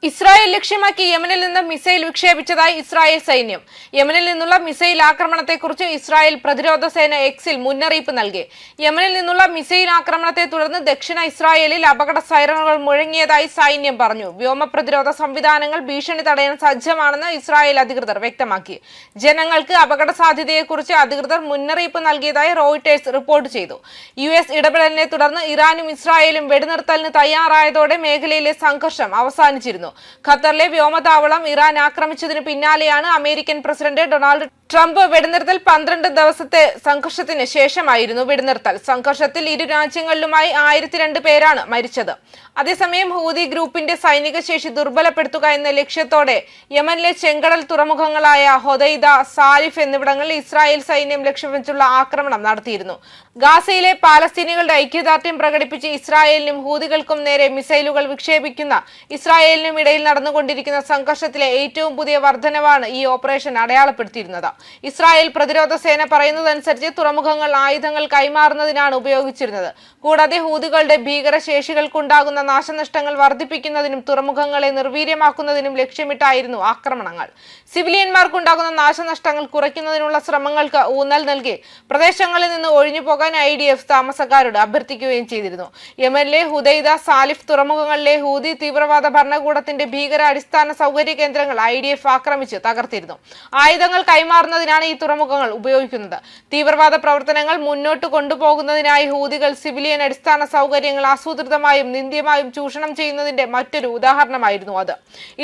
Israel ലക്ഷ്യമാക്കി യമനിൽ നിന്ന് മിസൈൽ വിക്ഷേപിച്ചതായി ഇസ്രായേൽ സൈന്യം. യമനിൽ നിന്നുള്ള മിസൈൽ ആക്രമണത്തെക്കുറിച്ച് ഇസ്രായേൽ പ്രതിരോധ സേന എക്സിൽ മുന്നറിയിപ്പ് നൽകി. യമനിൽ നിന്നുള്ള മിസൈൽ ആക്രമണത്തെ തുടർന്ന് ദക്ഷിണ ഇസ്രായേലിൽ അപകട സൈറണുകൾ മുഴങ്ങിയതായി സൈന്യം പറഞ്ഞു. വ്യോമ പ്രതിരോധ സംവിധാനങ്ങൾ ഭീഷണി തടയാൻ സജ്ജമാണെന്ന് ഇസ്രായേൽ അധികൃതർ വ്യക്തമാക്കി. ജനങ്ങൾക്ക് അപകട സാധ്യതയെക്കുറിച്ച് അധികൃതർ മുന്നറിയിപ്പ് നൽകിയതായി റോയിട്ടേഴ്സ് റിപ്പോർട്ട് ചെയ്തു. US ഇടപെടലിനെ തുടർന്ന് ഇറാനും ഇസ്രായേലും വെടിനിർത്തലിന് തയ്യാറായതോടെ മേഖലയിലെ സംഘർഷം അവസാനിച്ചിരുന്നു. ഖത്തറിലെ വ്യോമതാവളം ഇറാൻ ആക്രമിച്ചതിന് പിന്നാലെയാണ് അമേരിക്കൻ പ്രസിഡന്റ് ഡൊണാൾഡ് ട്രംപ് വെടിനിർത്തൽ 12 ദിവസത്തെ സംഘർഷത്തിന് ശേഷമായിരുന്നു വെടിനിർത്തൽ. സംഘർഷത്തിൽ ഇരു രാജ്യങ്ങളിലുമായി 1002 പേരാണ് മരിച്ചത്. അതേസമയം ഹൂതി ഗ്രൂപ്പിന്റെ സൈനിക ശേഷി ദുർബലപ്പെടുത്തുക എന്ന ലക്ഷ്യത്തോടെ യമനിലെ ചെങ്കടൽ തുറമുഖങ്ങളായ ഹൊദൈദ, സാലിഫ് എന്നിവിടങ്ങളിൽ ഇസ്രായേൽ സൈന്യം ലക്ഷ്യം വെച്ചുള്ള ആക്രമണം നടത്തിയിരുന്നു. ഗാസയിലെ പാലസ്തീനികളുടെ ഐക്യദാർഢ്യം പ്രകടിപ്പിച്ച് ഇസ്രായേലിനും ഹൂതികൾക്കും നേരെ മിസൈലുകൾ വിക്ഷേപിക്കുന്ന ഇസ്രായേലിനും ഇടയിൽ നടന്നുകൊണ്ടിരിക്കുന്ന സംഘർഷത്തിലെ ഏറ്റവും പുതിയ വർധനവാണ് ഈ ഓപ്പറേഷൻ അടയാളപ്പെടുത്തിയിരുന്നത്. ഇസ്രായേൽ പ്രതിരോധ സേന പറയുന്നതനുസരിച്ച് തുറമുഖങ്ങൾ ആയുധങ്ങൾ കൈമാറുന്നതിനാണ് ഉപയോഗിച്ചിരുന്നത്. കൂടാതെ ഹൂതികളുടെ ഭീകരശേഷികൾക്കുണ്ടാകുന്ന നാശനഷ്ടങ്ങൾ വർദ്ധിപ്പിക്കുന്നതിനും തുറമുഖങ്ങളെ നിർവീര്യമാക്കുന്നതിനും ലക്ഷ്യമിട്ടായിരുന്നു ആക്രമണങ്ങൾ. സിവിലിയന്മാർക്കുണ്ടാകുന്ന നാശനഷ്ടങ്ങൾ കുറയ്ക്കുന്നതിനുള്ള ശ്രമങ്ങൾക്ക് ഊന്നൽ നൽകി പ്രദേശങ്ങളിൽ നിന്ന് ഒഴിഞ്ഞുപോകാൻ IDF താമസക്കാരോട് അഭ്യർത്ഥിക്കുകയും ചെയ്തിരുന്നു. യമനിലെ ഹുദൈദ, സാലിഫ് തുറമുഖങ്ങളിലെ ഹൂതി തീവ്രവാദ ഭരണകൂടത്തിന്റെ ഭീകര അടിസ്ഥാന സൗകര്യ കേന്ദ്രങ്ങൾ IDF ആക്രമിച്ച് തകർത്തിരുന്നു. ആയുധങ്ങൾ കൈമാറുന്നതിനാണ് ഈ തുറമുഖങ്ങൾ ഉപയോഗിക്കുന്നത്. തീവ്രവാദ പ്രവർത്തനങ്ങൾ മുന്നോട്ട് കൊണ്ടുപോകുന്നതിനായി ഹൂതികൾ സിവിലിയൻ അടിസ്ഥാന സൗകര്യങ്ങൾ ആസൂത്രിതമായും നിന്ദ്യമായും ചൂഷണം ചെയ്യുന്നതിന്റെ മറ്റൊരു ഉദാഹരണമായിരുന്നു അത്.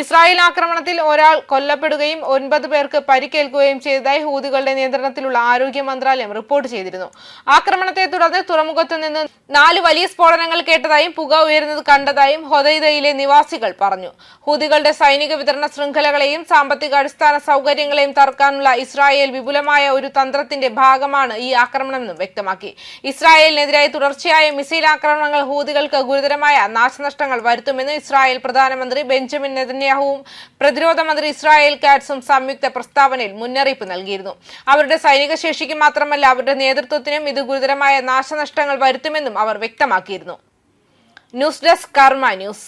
ഇസ്രായേൽ ആക്രമണത്തിൽ ഒരാൾ കൊല്ലപ്പെടുകയും 9 പേർക്ക് പരിക്കേൽക്കുകയും ചെയ്തതായി ഹൂതികളുടെ നിയന്ത്രണത്തിലുള്ള ആരോഗ്യ മന്ത്രാലയം റിപ്പോർട്ട് ചെയ്തിരുന്നു. ആക്രമണത്തെ തുടർന്ന് തുറമുഖത്ത് നിന്ന് 4 വലിയ സ്ഫോടനങ്ങൾ കേട്ടതായും പുക ഉയരുന്നത് കണ്ടതായും ഹൊദൈദയിലെ നിവാസികൾ പറഞ്ഞു. ഹൂതികളുടെ സൈനിക വിതരണ ശൃംഖലകളെയും സാമ്പത്തിക അടിസ്ഥാന സൗകര്യങ്ങളെയും തകർക്കാനുള്ള ഇസ്രായേൽ വിപുലമായ ഒരു തന്ത്രത്തിന്റെ ഭാഗമാണ് ഈ ആക്രമണമെന്നും വ്യക്തമാക്കി. ഇസ്രായേലിനെതിരായി തുടർച്ചയായ മിസൈൽ ആക്രമണങ്ങൾ ഹൂതികൾക്ക് ഗുരുതരമായ നാശനഷ്ടങ്ങൾ വരുത്തുമെന്ന് ഇസ്രായേൽ പ്രധാനമന്ത്രി ബെഞ്ചമിൻ നെതന്യാഹുവും പ്രതിരോധ മന്ത്രി ഇസ്രായേൽ കാറ്റ്സും സംയുക്ത പ്രസ്താവനയിൽ മുന്നറിയിപ്പ് നൽകിയിരുന്നു. അവരുടെ സൈനിക ശേഷിക്ക് മാത്രമല്ല അവരുടെ നേതൃത്വത്തിനും ഇത് ഗുരുതരമായ നാശനഷ്ടങ്ങൾ വരുത്തുമെന്നും അവർ വ്യക്തമാക്കിയിരുന്നു. ന്യൂസ് ഡെസ്ക് കർമ്മ ന്യൂസ്.